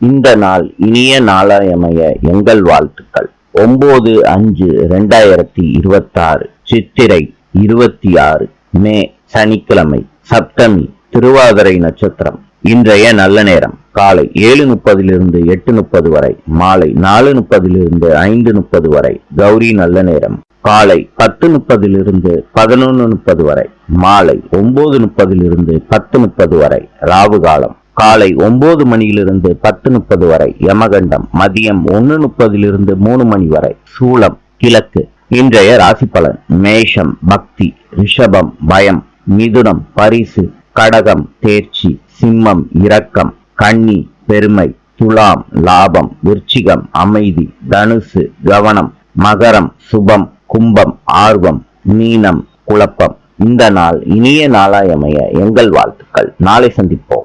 இந்த நாள் இனிய நாளாயமைய எங்கள் வாழ்த்துக்கள். 9/5/2026 சித்திரை 26 மே சனிக்கிழமை, சப்தமி, திருவாதிரை நட்சத்திரம். இன்றைய நல்ல நேரம் காலை 7:30 8:30 வரை, மாலை 4:30 5:30 வரை. கௌரி நல்ல நேரம் காலை 10:30 11:30 வரை, மாலை 9:30 10:30 வரை. ராவு காலம் காலை 9 மணியிலிருந்து 10:30 வரை. யமகண்டம் மதியம் 1:30 3 மணி வரை. சூலம் கிழக்கு. இன்றைய ராசி பலன்: மேஷம் பக்தி, ரிஷபம் பயம், மிதுனம் பரிசு, கடகம் தேர்ச்சி, சிம்மம் இரக்கம், கன்னி பெருமை, துலாம் லாபம், விருச்சிகம் அமைதி, தனுசு கவனம், மகரம் சுபம், கும்பம் ஆர்வம், மீனம் குழப்பம். இந்த நாள் இனிய நாளாயமைய எங்கள் வாழ்த்துக்கள். நாளை சந்திப்போம்.